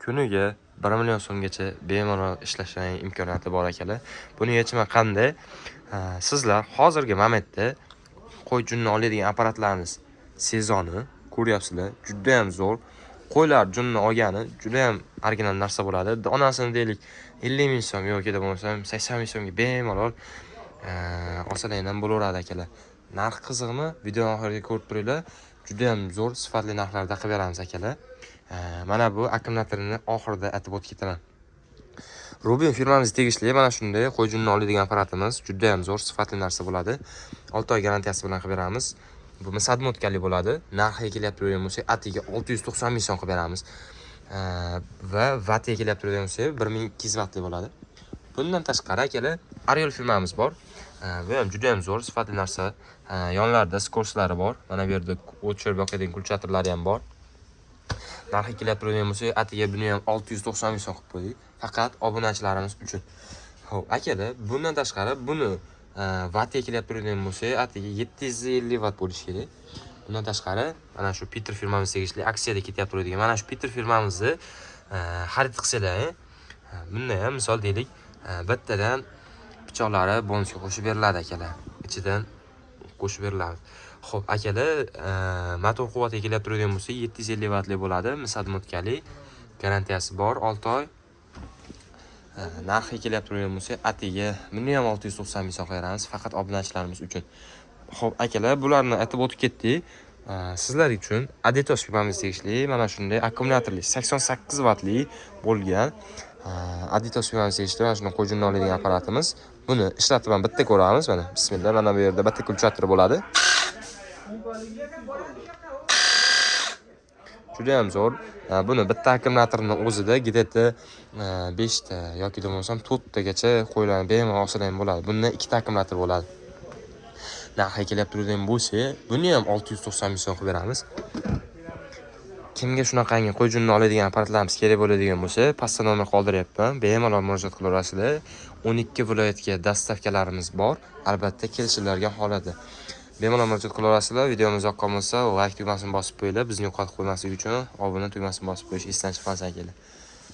kuniga 1 million so'mgacha bemalol ishlashning imkoniyati bor akalar. Buni yechimi qanday? Sizlar hozirgi momentda qo'y junni oladigan apparatlarimiz sezoni ko'ryapsizlar, juda ham zo'r. Qo'ylar junni olgani juda ham original narsa bo'ladi. Donasini deylik 50 ming so'm yoki bo'lmasam 80 ming so'mga bemalol olsalar bo'laveradi akalar. Narx qiziqmi? Videoni oxiriga ko'rib turinglar. Juda ham zo'r, sifatli narxlarda qilib beramiz akalar. Mana bu akkumulyatorni oxirida aytib o'tib ketaman. Rubin firmamizga tegishli mana shunday qo'y junni oladigan apparatimiz juda ham zo'r, sifatli narsa bo'ladi. 6 oy garantiyasi bilan qilib beramiz. Bu misadmotkali bo'ladi. Narxiga kelib turgan bo'lsa, atiga 690 ming so'm qilib beramiz. Va vatiga kelib turgan bo'lsa, 1200 vatli bo'ladi. Bundan tashqari akalar, Ariel firmamiz bor. Bu ham juda ham zo'r, sifatli narsa. Yonlarida skorslari bor. Mana bu yerda o'chirib yoqadigan kulchatorlari ham bor. Narxi kelib turgan bo'lsa, atiga buni ham 690 ming so'm qilib qo'ydik. Faqat obunachilarimiz uchun. Xo'p, akalar, bundan tashqari buni vatga kelib turgan bo'lsa, atiga 750 vat bo'lishi kerak. Bundan tashqari, mana shu Peter firmamizga tegishli aksiyada ketyapti turadigan. Mana shu Peter firmamizni xarid qilsalar, bunda ham misol deylik, bittadan pichoqlari bonusga qo'shib beriladi akalar. Ichidan qo'shib beriladi. Xo'p, akalar, motor quvvatiga kelib turgan bo'lsa, 750 vatli bo'ladi, misadmotkali, garantiyasi bor, 6 oy. Narxi kelib turgan bo'lsa, atiga buni ham 690 ming so'm qo'yamiz, faqat obunachilarimiz uchun. Xo'p, akalar, bularni aytib o'tib ketdik. Sizlar uchun Aditos firmamizga tegishli mana shunday akkumulyatorli 88 vatli bo'lgan Aditos firmamizga tegishli mana shunday qo'y junni oladigan apparatimiz. Buni ishlatib ham bitta ko'ramiz. Mana bismillah, mana bu yerda bitta kulchator bo'ladi. Juda ham zo'r. Buni bitta akkumulyatorning o'zida gideta 5 ta yoki bo'lmasam 4 tagacha qo'ylarni bemalol olsalar bo'ladi. Bunda 2 ta akkumulyator bo'ladi. Narxi kelib turgan bo'lsa, buni ham 690 ming so'm qilib beramiz. Kimga shunaqangi qo'y junni oladigan apparatlarimiz kerak bo'ladigan bo'lsa, pastda nomer qoldiryapman. Bemalol murojaat qilaverasizlar. 12 viloyatga dastavkalarimiz bor. Albatta kelishiladigan holatda. Bemalol murojaat qilaverasizlar. Videomiz yoqqan bo'lsa, like tugmasini bosib qo'yinglar. Bizni yo'qotib qo'ymaslik uchun obuna tugmasini bosib qo'yish esdan chiqmasin akalar.